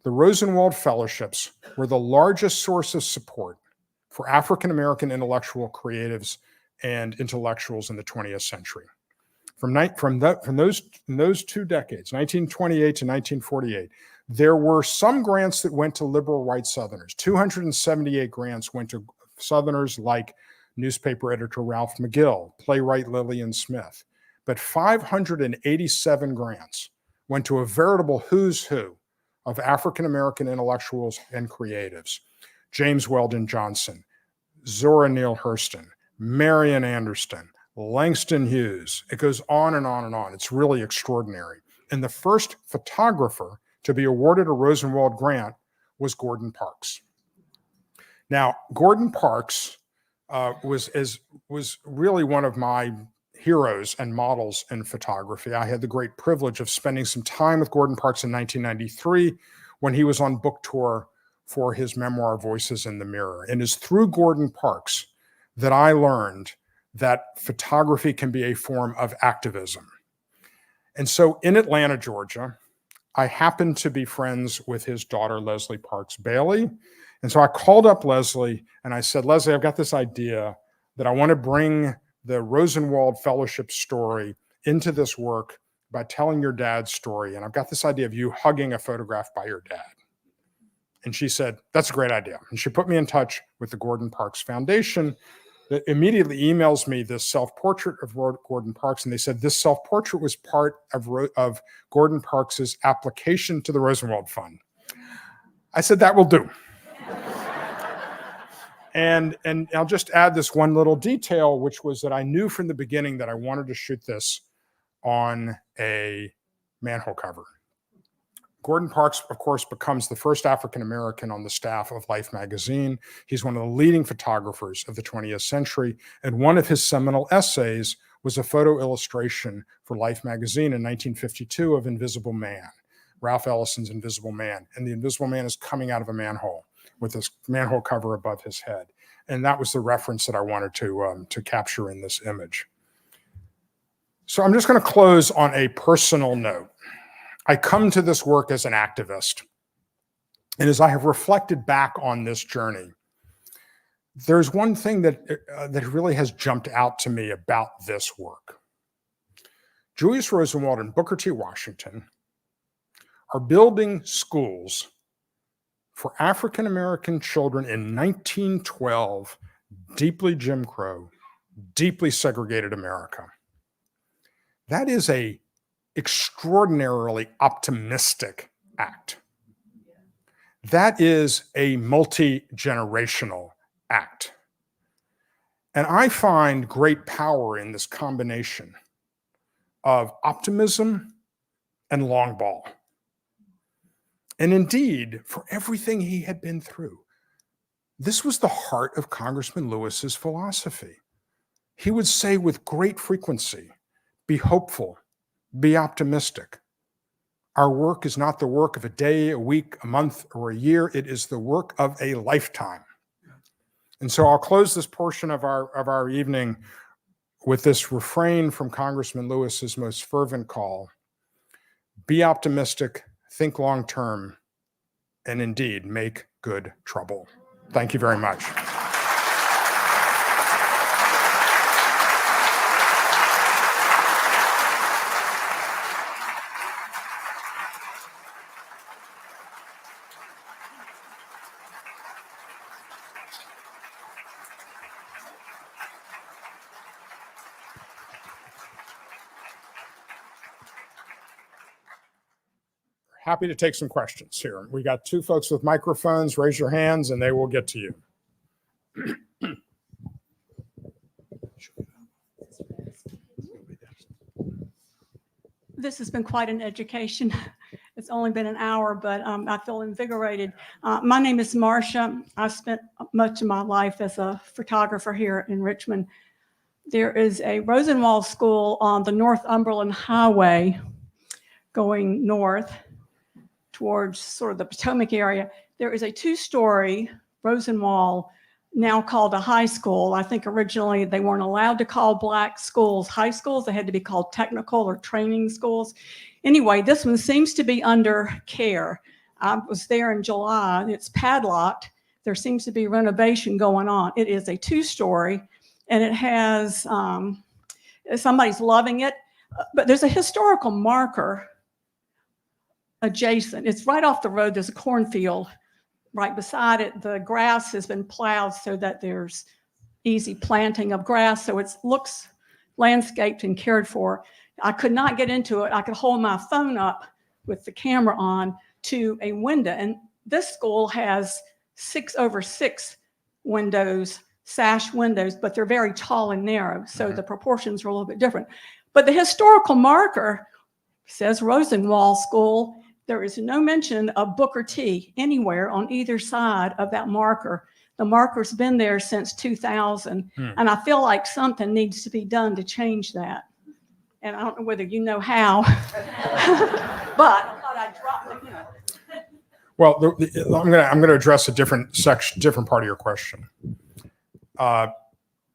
the Rosenwald Fellowships were the largest source of support for African-American intellectual creatives and intellectuals in the 20th century. From those 2 decades, 1928 to 1948, there were some grants that went to liberal white Southerners. 278 grants went to Southerners like newspaper editor Ralph McGill, playwright Lillian Smith. But 587 grants went to a veritable who's who of African-American intellectuals and creatives. James Weldon Johnson, Zora Neale Hurston, Marian Anderson, Langston Hughes. It goes on and on and on. It's really extraordinary. And the first photographer to be awarded a Rosenwald grant was Gordon Parks. Now, Gordon Parks was really one of my heroes and models in photography. I had the great privilege of spending some time with Gordon Parks in 1993 when he was on book tour for his memoir, Voices in the Mirror. And it's through Gordon Parks that I learned that photography can be a form of activism. And so in Atlanta, Georgia, I happened to be friends with his daughter, Leslie Parks Bailey. And so I called up Leslie and I said, Leslie, I've got this idea that I want to bring the Rosenwald Fellowship story into this work by telling your dad's story. And I've got this idea of you hugging a photograph by your dad. And she said, that's a great idea. And she put me in touch with the Gordon Parks Foundation that immediately emails me this self-portrait of Gordon Parks. And they said this self-portrait was part of Gordon Parks's application to the Rosenwald Fund. I said, that will do. And I'll just add this one little detail, which was that I knew from the beginning that I wanted to shoot this on a manhole cover. Gordon Parks, of course, becomes the first African-American on the staff of Life magazine. He's one of the leading photographers of the 20th century. And one of his seminal essays was a photo illustration for Life magazine in 1952 of Invisible Man, Ralph Ellison's Invisible Man. And the Invisible Man is coming out of a manhole with this manhole cover above his head. And that was the reference that I wanted to capture in this image. So I'm just going to close on a personal note. I come to this work as an activist. And as I have reflected back on this journey, there's one thing that really has jumped out to me about this work. Julius Rosenwald and Booker T. Washington are building schools for African-American children in 1912 deeply Jim Crow, deeply segregated America. That is a extraordinarily optimistic act. That is a multi-generational act. And I find great power in this combination of optimism and long ball. And indeed, for everything he had been through, this was the heart of Congressman Lewis's philosophy. He would say with great frequency, be hopeful, be optimistic. Our work is not the work of a day, a week, a month, or a year. It is the work of a lifetime. And so I'll close this portion of our evening with this refrain from Congressman Lewis's most fervent call. Be optimistic, think long term, and indeed make good trouble. Thank you very much. Happy to take some questions here. We got two folks with microphones. Raise your hands and they will get to you. This has been quite an education. It's only been an hour, but I feel invigorated. My name is Marcia. I spent much of my life as a photographer here in Richmond. There is a Rosenwald School on the Northumberland Highway going north towards sort of the Potomac area. There is a two-story Rosenwald, now called a high school. I think originally they weren't allowed to call black schools high schools. They had to be called technical or training schools. Anyway, this one seems to be under care. I was there in July. It's padlocked. There seems to be renovation going on. It is a two-story, and it has, somebody's loving it, but there's a historical marker adjacent. It's right off the road. There's a cornfield right beside it. The grass has been plowed so that there's easy planting of grass. So it looks landscaped and cared for. I could not get into it. I could hold my phone up with the camera on to a window. And this school has 6x6 windows, sash windows, but they're very tall and narrow. So the proportions are a little bit different. But the historical marker says Rosenwald School. There is no mention of Booker T anywhere on either side of that marker. The marker's been there since 2000, and I feel like something needs to be done to change that. And I don't know whether you know how, but I thought I'd drop it. Well, I'm going to address a different part of your question.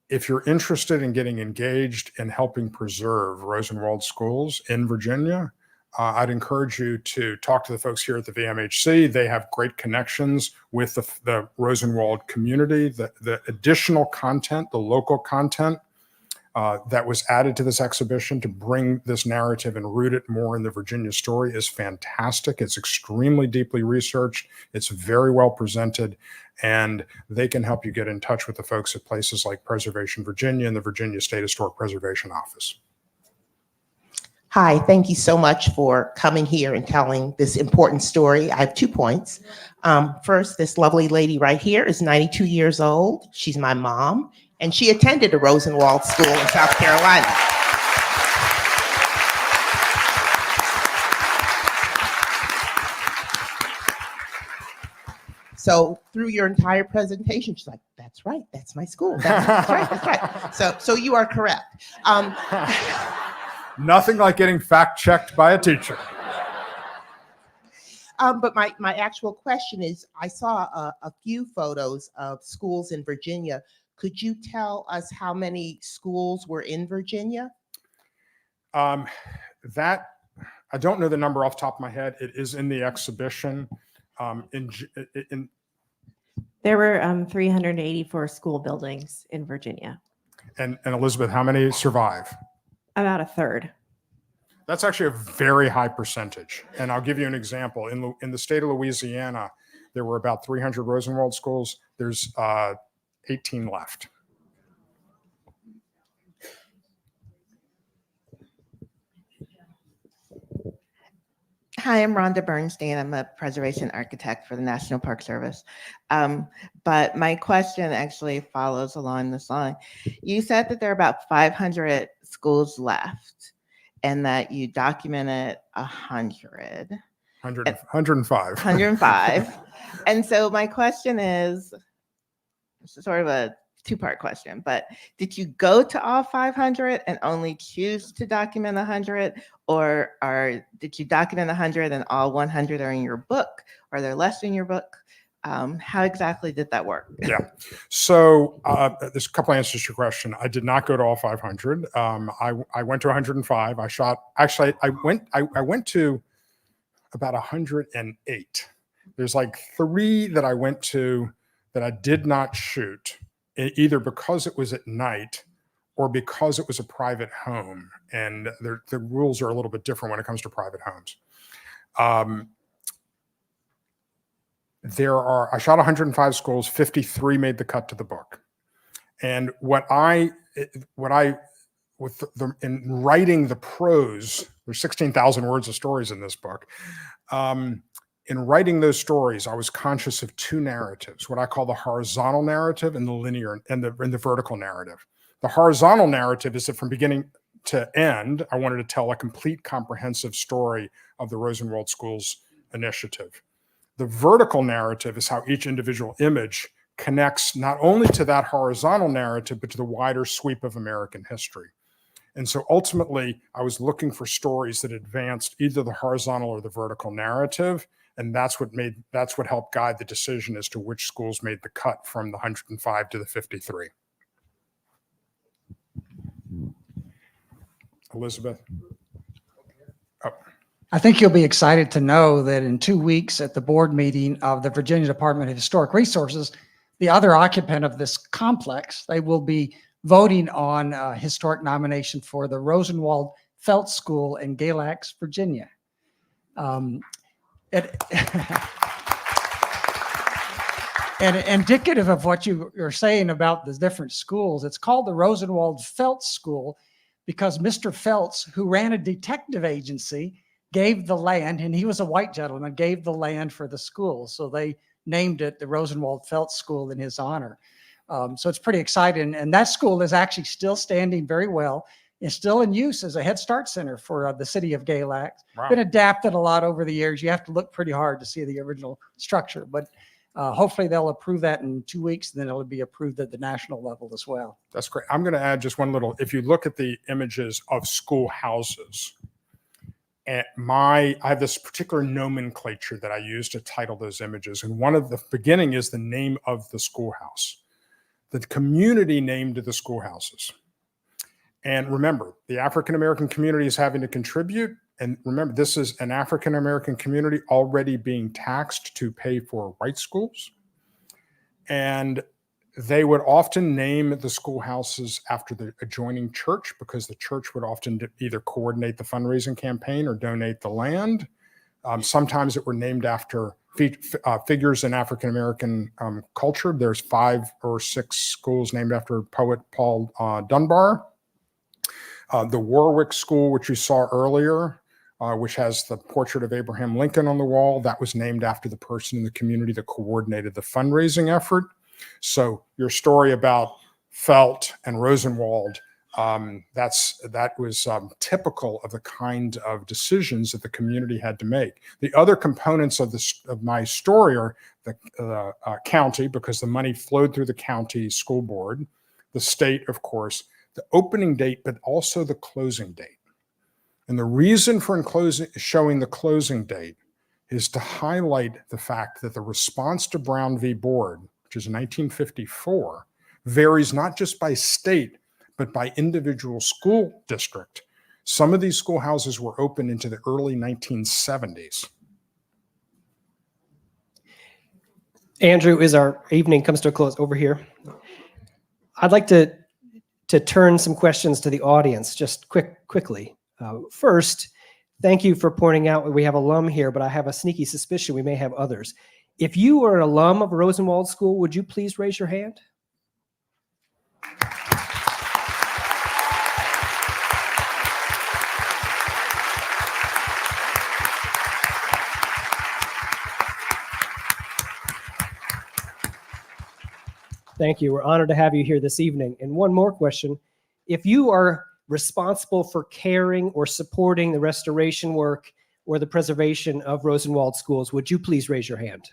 If you're interested in getting engaged in helping preserve Rosenwald schools in Virginia, I'd encourage you to talk to the folks here at the VMHC. They have great connections with the Rosenwald community. The additional content, the local content that was added to this exhibition to bring this narrative and root it more in the Virginia story is fantastic. It's extremely deeply researched. It's very well presented, and they can help you get in touch with the folks at places like Preservation Virginia and the Virginia State Historic Preservation Office. Hi, thank you so much for coming here and telling this important story. I have 2 points. First, this lovely lady right here is 92 years old. She's my mom, and she attended a Rosenwald school in South Carolina. So through your entire presentation, she's like, that's right, that's my school. That's right, that's right. So you are correct. Nothing like getting fact-checked by a teacher. But my actual question is, I saw a few photos of schools in Virginia. Could you tell us how many schools were in Virginia? That, I don't know the number off the top of my head. It is in the exhibition. There were 384 school buildings in Virginia. And Elizabeth, how many survive? About a third. That's actually a very high percentage. And I'll give you an example. In the state of Louisiana, there were about 300 Rosenwald schools. There's 18 left. Hi, I'm Rhonda Bernstein. I'm a preservation architect for the National Park Service. But my question actually follows along this line. You said that there are about 500 schools left and that you documented 100. 105. 105. And so my question is sort of a two-part question, but did you go to all 500 and only choose to document 100, or did you document 100 and all 100 are in your book? Are there less in your book? How exactly did that work? Yeah. So there's a couple answers to your question. I did not go to all 500. I went to 105. I went to about 108. There's like 3 that I went to that I did not shoot, either because it was at night or because it was a private home. And the rules are a little bit different when it comes to private homes. I shot 105 schools, 53 made the cut to the book. And in writing the prose, there's 16,000 words of stories in this book. In writing those stories, I was conscious of 2 narratives, what I call the horizontal narrative and the linear and the vertical narrative. The horizontal narrative is that from beginning to end, I wanted to tell a complete comprehensive story of the Rosenwald Schools initiative. The vertical narrative is how each individual image connects not only to that horizontal narrative, but to the wider sweep of American history. And so ultimately, I was looking for stories that advanced either the horizontal or the vertical narrative. And that's what helped guide the decision as to which schools made the cut from the 105 to the 53. Elizabeth? Oh. I think you'll be excited to know that in 2 weeks at the board meeting of the Virginia Department of Historic Resources, the other occupant of this complex, they will be voting on a historic nomination for the Rosenwald Felt School in Galax, Virginia. And indicative of what you're saying about the different schools, it's called the Rosenwald Felt School because Mr. Felts, who ran a detective agency, gave the land, and he was a white gentleman, gave the land for the school. So they named it the Rosenwald Felt School in his honor. So it's pretty exciting. And that school is actually still standing very well. It's still in use as a Head Start center for the city of Galax. Wow. Been adapted a lot over the years. You have to look pretty hard to see the original structure, but hopefully they'll approve that in 2 weeks, and then it'll be approved at the national level as well. That's great. I'm going to add just one little, if you look at the images of schoolhouses, I have this particular nomenclature that I use to title those images. And one of the beginning is the name of the schoolhouse. The community named the schoolhouses. And remember, the African-American community is having to contribute. And remember, this is an African-American community already being taxed to pay for white schools. And they would often name the schoolhouses after the adjoining church because the church would often either coordinate the fundraising campaign or donate the land. Sometimes it were named after figures in African-American culture. There's 5 or 6 schools named after poet Paul Dunbar. The Warwick School, which you saw earlier, which has the portrait of Abraham Lincoln on the wall, that was named after the person in the community that coordinated the fundraising effort. So your story about Felt and Rosenwald, that was typical of the kind of decisions that the community had to make. The other components of my story are the county, because the money flowed through the county school board, the state, of course, the opening date, but also the closing date. And the reason for showing the closing date is to highlight the fact that the response to Brown v. Board, which is 1954, varies not just by state, but by individual school district. Some of these schoolhouses were open into the early 1970s. Andrew, as our evening comes to a close over here, I'd like to turn some questions to the audience just quickly. First, thank you for pointing out we have alum here, but I have a sneaky suspicion we may have others. If you are an alum of Rosenwald School, would you please raise your hand? Thank you. We're honored to have you here this evening. And one more question. If you are responsible for caring or supporting the restoration work or the preservation of Rosenwald schools, would you please raise your hand?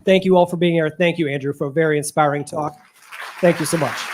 Thank you all for being here. Thank you, Andrew, for a very inspiring talk. Thank you so much.